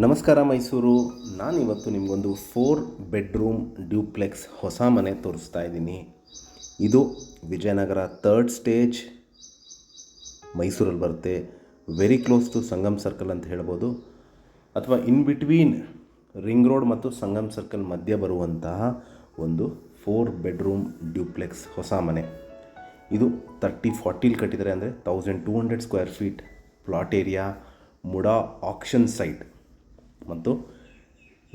ನಮಸ್ಕಾರ ಮೈಸೂರು. ನಾನಿವತ್ತು ನಿಮಗೊಂದು 4 ಬೆಡ್ರೂಮ್ ಡ್ಯೂಪ್ಲೆಕ್ಸ್ ಹೊಸ ಮನೆ ತೋರಿಸ್ತಾ ಇದ್ದೀನಿ. ಇದು ವಿಜಯನಗರ 3rd ಸ್ಟೇಜ್ ಮೈಸೂರಲ್ಲಿ ಬರುತ್ತೆ. Very close to Sangam circle ಅಂತ ಹೇಳ್ಬೋದು, ಅಥವಾ ಇನ್ ಬಿಟ್ವೀನ್ ರಿಂಗ್ ರೋಡ್ ಮತ್ತು ಸಂಗಮ್ ಸರ್ಕಲ್ ಮಧ್ಯೆ ಬರುವಂತಹ ಒಂದು 4 ಬೆಡ್ರೂಮ್ ಡ್ಯೂಪ್ಲೆಕ್ಸ್ ಹೊಸ ಮನೆ. ಇದು 30-40 ಕಟ್ಟಿದ್ದಾರೆ, ಅಂದರೆ 1200 square feet plot area, MUDA action site ಮತ್ತು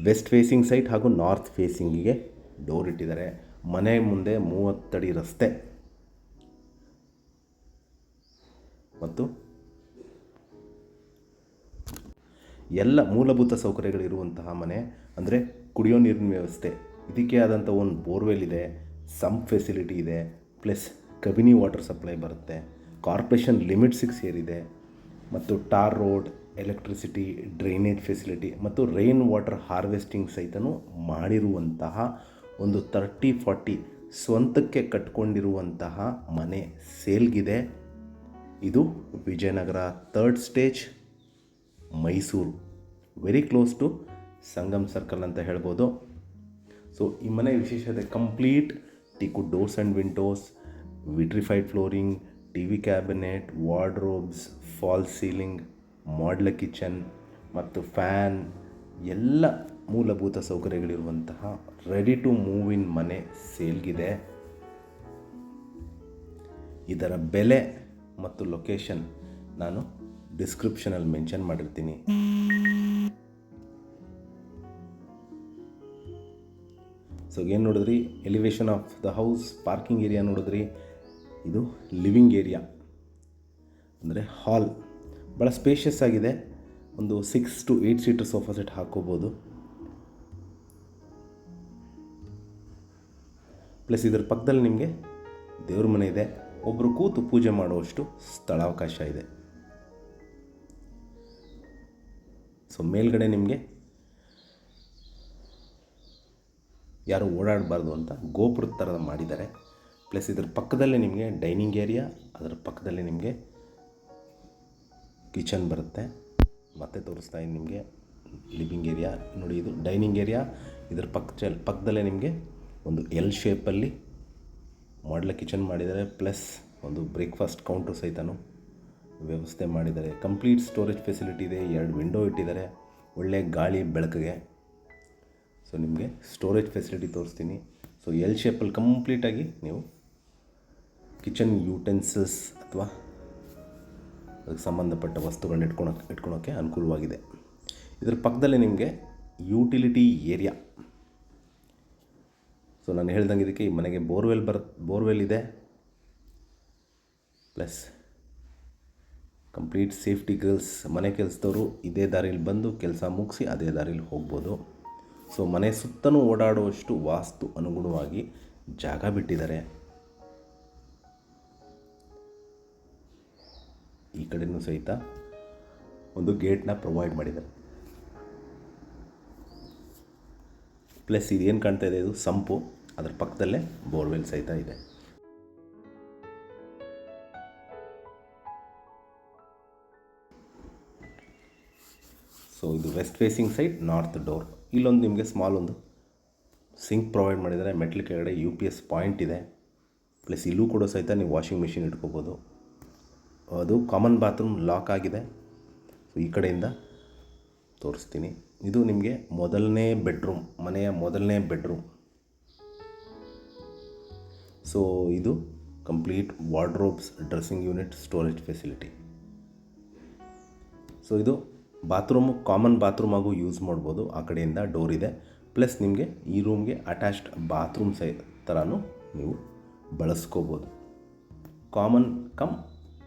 ವೆಸ್ಟ್ ಫೇಸಿಂಗ್ ಸೈಟ್ ಹಾಗೂ ನಾರ್ತ್ ಫೇಸಿಂಗಿಗೆ ಡೋರ್ ಇಟ್ಟಿದ್ದಾರೆ. ಮನೆ ಮುಂದೆ 30 ಅಡಿ ರಸ್ತೆ ಮತ್ತು ಎಲ್ಲ ಮೂಲಭೂತ ಸೌಕರ್ಯಗಳಿರುವಂತಹ ಮನೆ. ಅಂದರೆ ಕುಡಿಯೋ ನೀರಿನ ವ್ಯವಸ್ಥೆ, ಇದಕ್ಕೆ ಆದಂಥ ಒಂದು ಬೋರ್ವೆಲ್ ಇದೆ, ಸಂಪ್ ಫೆಸಿಲಿಟಿ ಇದೆ, ಪ್ಲಸ್ ಕಬಿನಿ ವಾಟರ್ ಸಪ್ಲೈ ಬರುತ್ತೆ, ಕಾರ್ಪೊರೇಷನ್ ಲಿಮಿಟ್ಸಿಗೆ ಸೇರಿದೆ, ಮತ್ತು tar road, electricity, drainage facility ಮತ್ತು ರೈನ್ ವಾಟರ್ ಹಾರ್ವೆಸ್ಟಿಂಗ್ ಸಹಿತನೂ ಮಾಡಿರುವಂತಹ ಒಂದು 30-40 ಸ್ವಂತಕ್ಕೆ ಕಟ್ಕೊಂಡಿರುವಂತಹ ಮನೆ ಸೇಲ್ಗಿದೆ. ಇದು Vijayanagar 3rd stage Mysuru, very close to Sangam circle ಅಂತ ಹೇಳ್ಬೋದು. ಸೊ ಈ ಮನೆ ವಿಶೇಷತೆ complete teakwood doors and windows, vitrified flooring, T V cabinet, wardrobes, fall ceiling, modular kitchen ಮತ್ತು ಫ್ಯಾನ್, ಎಲ್ಲ ಮೂಲಭೂತ ಸೌಕರ್ಯಗಳಿರುವಂತಹ ರೆಡಿ ಟು ಮೂವ್ ಇನ್ ಮನೆ ಸೇಲ್ಗಿದೆ. ಇದರ ಬೆಲೆ ಮತ್ತು ಲೊಕೇಶನ್ ನಾನು ಡಿಸ್ಕ್ರಿಪ್ಷನಲ್ಲಿ ಮೆನ್ಷನ್ ಮಾಡಿರ್ತೀನಿ. ಸೊ ಏನು ನೋಡಿದ್ರಿ, elevation of the house, parking area ನೋಡಿದ್ರಿ. ಇದು ಲಿವಿಂಗ್ ಏರಿಯಾ, ಅಂದರೆ ಹಾಲ್ ಭಾಳ ಸ್ಪೇಷಿಯಸ್ ಆಗಿದೆ. ಒಂದು 6 to 8 ಸೀಟರ್ ಸೋಫಾ ಸೆಟ್ ಹಾಕೋಬೋದು. ಪ್ಲಸ್ ಇದರ ಪಕ್ಕದಲ್ಲಿ ನಿಮಗೆ ದೇವ್ರ ಮನೆ ಇದೆ, ಒಬ್ಬರು ಕೂತು ಪೂಜೆ ಮಾಡುವಷ್ಟು ಸ್ಥಳಾವಕಾಶ ಇದೆ. ಸೊ ಮೇಲ್ಗಡೆ ನಿಮಗೆ ಯಾರು ಓಡಾಡಬಾರ್ದು ಅಂತ ಗೋಪುರದ ಥರ ಮಾಡಿದ್ದಾರೆ. ಪ್ಲಸ್ ಇದರ ಪಕ್ಕದಲ್ಲೇ ನಿಮಗೆ ಡೈನಿಂಗ್ ಏರಿಯಾ, ಅದರ ಪಕ್ಕದಲ್ಲೇ ನಿಮಗೆ ಕಿಚನ್ ಬರುತ್ತೆ. ಮತ್ತೆ ತೋರಿಸ್ತಾ ಇದ್ದೀನಿ ನಿಮಗೆ ಲಿವಿಂಗ್ ಏರಿಯಾ ನೋಡಿ. ಇದು ಡೈನಿಂಗ್ ಏರಿಯಾ, ಇದರ ಪಕ್ಕದಲ್ಲೇ ನಿಮಗೆ ಒಂದು ಎಲ್ ಶೇಪಲ್ಲಿ ಮಾಡ್ಯುಲರ್ ಕಿಚನ್ ಮಾಡಿದ್ದಾರೆ. ಪ್ಲಸ್ ಒಂದು ಬ್ರೇಕ್ಫಾಸ್ಟ್ ಕೌಂಟ್ರ್ ಸಹಿತನೂ ವ್ಯವಸ್ಥೆ ಮಾಡಿದ್ದಾರೆ. ಕಂಪ್ಲೀಟ್ ಸ್ಟೋರೇಜ್ ಫೆಸಿಲಿಟಿ ಇದೆ, 2 ವಿಂಡೋ ಇಟ್ಟಿದ್ದಾರೆ ಒಳ್ಳೆ ಗಾಳಿ ಬೆಳಕಿಗೆ. ಸೊ ನಿಮಗೆ ಸ್ಟೋರೇಜ್ ಫೆಸಿಲಿಟಿ ತೋರಿಸ್ತೀನಿ. ಸೊ ಎಲ್ ಶೇಪಲ್ಲಿ ಕಂಪ್ಲೀಟಾಗಿ ನೀವು ಕಿಚನ್ ಯೂಟೆನ್ಸಿಲ್ಸ್ ಅಥವಾ ಅದಕ್ಕೆ ಸಂಬಂಧಪಟ್ಟ ವಸ್ತುಗಳನ್ನ ಇಟ್ಕೊಳೋಕ್ಕೆ ಅನುಕೂಲವಾಗಿದೆ. ಇದರ ಪಕ್ಕದಲ್ಲೇ ನಿಮಗೆ ಯುಟಿಲಿಟಿ ಏರಿಯಾ. ಸೊ ನಾನು ಹೇಳ್ದಂಗೆ ಇದಕ್ಕೆ ಈ ಮನೆಗೆ ಬೋರ್ವೆಲ್ ಇದೆ. ಪ್ಲಸ್ ಕಂಪ್ಲೀಟ್ ಸೇಫ್ಟಿ ಗರ್ಲ್ಸ್, ಮನೆ ಕೆಲಸದವರು ಇದೇ ದಾರಿಯಲ್ಲಿ ಬಂದು ಕೆಲಸ ಮುಗಿಸಿ ಅದೇ ದಾರಿಯಲ್ಲಿ ಹೋಗ್ಬೋದು. ಸೊ ಮನೆ ಸುತ್ತಲೂ ಓಡಾಡುವಷ್ಟು ವಾಸ್ತು ಅನುಗುಣವಾಗಿ ಜಾಗ ಬಿಟ್ಟಿದ್ದಾರೆ. ಈ ಕಡೆಯೂ ಸಹಿತ ಒಂದು ಗೇಟ್ನ ಪ್ರೊವೈಡ್ ಮಾಡಿದ್ದಾರೆ. ಪ್ಲಸ್ ಇದೇನು ಕಾಣ್ತಾ ಇದೆ, ಇದು ಸಂಪು, ಅದರ ಪಕ್ಕದಲ್ಲೇ ಬೋರ್ವೆಲ್ ಸಹಿತ ಇದೆ. ಸೊ ಇದು west facing side, north door. ಇಲ್ಲೊಂದು ನಿಮಗೆ ಸ್ಮಾಲ್ ಒಂದು ಸಿಂಕ್ ಪ್ರೊವೈಡ್ ಮಾಡಿದ್ದಾರೆ. ಮೆಟ್ಲ್ ಕೆಳಗಡೆ UPS ಪಾಯಿಂಟ್ ಇದೆ. ಪ್ಲಸ್ ಇಲ್ಲೂ ಕೂಡ ಸಹಿತ ನೀವು ವಾಷಿಂಗ್ ಮಿಷಿನ್ ಇಟ್ಕೋಬೋದು. ಅದು ಕಾಮನ್ ಬಾತ್ರೂಮ್ ಲಾಕ್ ಆಗಿದೆ. ಸೊ ಈ ಕಡೆಯಿಂದ ತೋರಿಸ್ತೀನಿ. ಇದು ನಿಮಗೆ ಮೊದಲನೇ ಬೆಡ್ರೂಮ್, ಮನೆಯ ಮೊದಲನೇ ಬೆಡ್ರೂಮ್. ಸೊ ಇದು complete wardrobes, dressing unit, storage facility. So ಇದು ಬಾತ್ರೂಮು ಕಾಮನ್ ಬಾತ್ರೂಮ್ ಆಗೂ ಯೂಸ್ ಮಾಡ್ಬೋದು. ಆ ಕಡೆಯಿಂದ ಡೋರ್ ಇದೆ. ಪ್ಲಸ್ ನಿಮಗೆ ಈ ರೂಮ್ಗೆ ಅಟ್ಯಾಚ್ಡ್ ಬಾತ್ರೂಮ್ ಥರನೂ ನೀವು ಬಳಸ್ಕೋಬೋದು. Common cum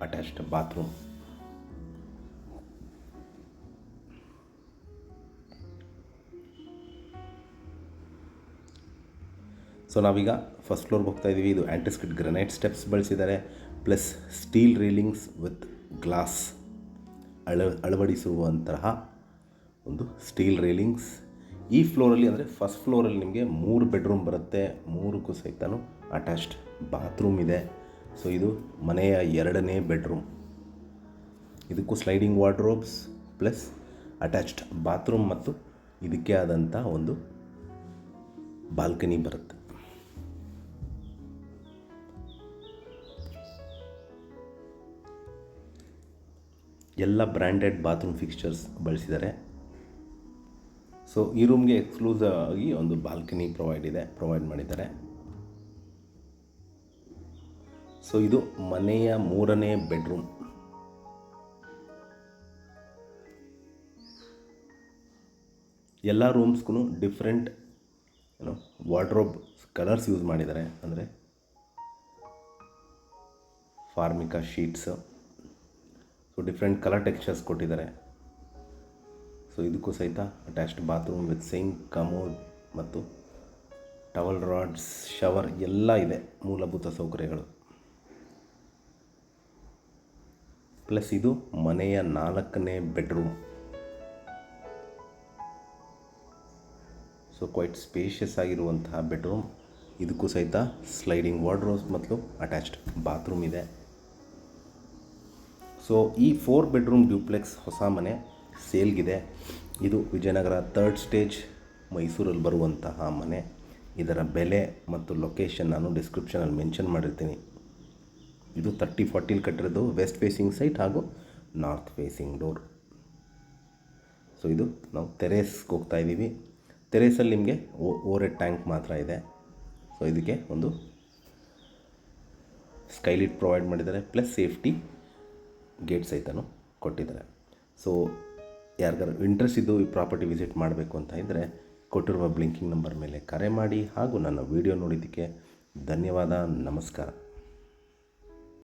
attached bathroom. So ನಾವೀಗ ಫಸ್ಟ್ ಫ್ಲೋರ್ಗೆ ಹೋಗ್ತಾ ಇದ್ದೀವಿ. ಇದು ಆ್ಯಂಟಿಸ್ಕಿಡ್ ಗ್ರನೈಟ್ ಸ್ಟೆಪ್ಸ್ ಬಳಸಿದ್ದಾರೆ. Plus steel railings with glass ಅಳವಡಿಸುವಂತಹ ಒಂದು ಸ್ಟೀಲ್ ರೀಲಿಂಗ್ಸ್. ಈ ಫ್ಲೋರಲ್ಲಿ, ಅಂದರೆ ಫಸ್ಟ್ ಫ್ಲೋರಲ್ಲಿ ನಿಮಗೆ 3 ಬೆಡ್ರೂಮ್ ಬರುತ್ತೆ. 3ಕ್ಕೂ ಸಹಿತನೂ ಅಟ್ಯಾಚ್ಡ್ ಬಾತ್ರೂಮ್ ಇದೆ. ಸೊ ಇದು ಮನೆಯ 2ನೇ ಬೆಡ್ರೂಮ್. ಇದಕ್ಕೂ sliding wardrobes plus attached bathroom ಮತ್ತು ಇದಕ್ಕೆ ಆದಂಥ ಒಂದು ಬಾಲ್ಕನಿ ಬರುತ್ತೆ. ಎಲ್ಲ ಬ್ರ್ಯಾಂಡೆಡ್ ಬಾತ್ರೂಮ್ ಫಿಕ್ಸ್ಚರ್ಸ್ ಬಳಸಿದ್ದಾರೆ. ಸೊ ಈ ರೂಮ್ಗೆ ಎಕ್ಸ್ಕ್ಲೂಸಿವ್ ಆಗಿ ಒಂದು ಬಾಲ್ಕನಿ ಪ್ರೊವೈಡ್ ಮಾಡಿದ್ದಾರೆ. ಸೊ ಇದು ಮನೆಯ 3ನೇ ಬೆಡ್ರೂಮ್. ಎಲ್ಲ ರೂಮ್ಸ್ಗೂ ಡಿಫ್ರೆಂಟ್ ವಾರ್ಡ್ರೋಬ್ ಕಲರ್ಸ್ ಯೂಸ್ ಮಾಡಿದ್ದಾರೆ. ಅಂದರೆ Formica sheets, so different colour textures ಕೊಟ್ಟಿದ್ದಾರೆ. ಸೊ ಇದಕ್ಕೂ ಸಹಿತ attached bathroom with sink, commode ಮತ್ತು ಟವಲ್ ರಾಡ್ಸ್, ಶವರ್ ಎಲ್ಲ ಇದೆ, ಮೂಲಭೂತ ಸೌಕರ್ಯಗಳು. ಪ್ಲಸ್ ಇದು ಮನೆಯ 4ನೇ ಬೆಡ್ರೂಮ್. ಸೊ ಕ್ವೈಟ್ ಸ್ಪೇಷಿಯಸ್ ಆಗಿರುವಂತಹ ಬೆಡ್ರೂಮ್. ಇದಕ್ಕೂ ಸಹಿತ ಸ್ಲೈಡಿಂಗ್ ವಾರ್ಡ್ರೋಬ್ಸ್ ಮತ್ತು ಅಟ್ಯಾಚ್ಡ್ ಬಾತ್ರೂಮ್ ಇದೆ. ಸೊ ಈ 4 ಬೆಡ್ರೂಮ್ ಡ್ಯೂಪ್ಲೆಕ್ಸ್ ಹೊಸ ಮನೆ ಸೇಲ್ಗಿದೆ. ಇದು ವಿಜಯನಗರ 3rd ಸ್ಟೇಜ್ ಮೈಸೂರಲ್ಲಿ ಬರುವಂತಹ ಮನೆ. ಇದರ ಬೆಲೆ ಮತ್ತು ಲೊಕೇಶನ್ ನಾನು ಡಿಸ್ಕ್ರಿಪ್ಷನಲ್ಲಿ ಮೆನ್ಷನ್ ಮಾಡಿರ್ತೀನಿ. ಇದು 30-40 ಕಟ್ಟಿರೋದು, ವೆಸ್ಟ್ ಫೇಸಿಂಗ್ ಸೈಟ್ ಹಾಗೂ ನಾರ್ತ್ ಫೇಸಿಂಗ್ ಡೋರ್. ಸೊ ಇದು ನಾವು ಟೆರೇಸ್ಗೆ ಹೋಗ್ತಾ ಇದ್ದೀವಿ. ಟೆರೇಸಲ್ಲಿ ನಿಮಗೆ ಓವರ್ ಟ್ಯಾಂಕ್ ಮಾತ್ರ ಇದೆ. ಸೊ ಇದಕ್ಕೆ ಒಂದು ಸ್ಕೈಲಿಟ್ ಪ್ರೊವೈಡ್ ಮಾಡಿದ್ದಾರೆ, ಪ್ಲಸ್ ಸೇಫ್ಟಿ ಗೇಟ್ ಸಹಿತನೂ ಕೊಟ್ಟಿದ್ದಾರೆ. ಸೊ ಯಾರಿಗಾರು ಇಂಟ್ರೆಸ್ಟ್ ಇದ್ದು ಈ ಪ್ರಾಪರ್ಟಿ ವಿಸಿಟ್ ಮಾಡಬೇಕು ಅಂತ ಇದ್ದರೆ ಕೊಟ್ಟಿರುವ ಬ್ಲಿಂಕಿಂಗ್ ನಂಬರ್ ಮೇಲೆ ಕರೆ ಮಾಡಿ. ಹಾಗೂ ನನ್ನ ವಿಡಿಯೋ ನೋಡಿದ್ದಕ್ಕೆ ಧನ್ಯವಾದ. ನಮಸ್ಕಾರ.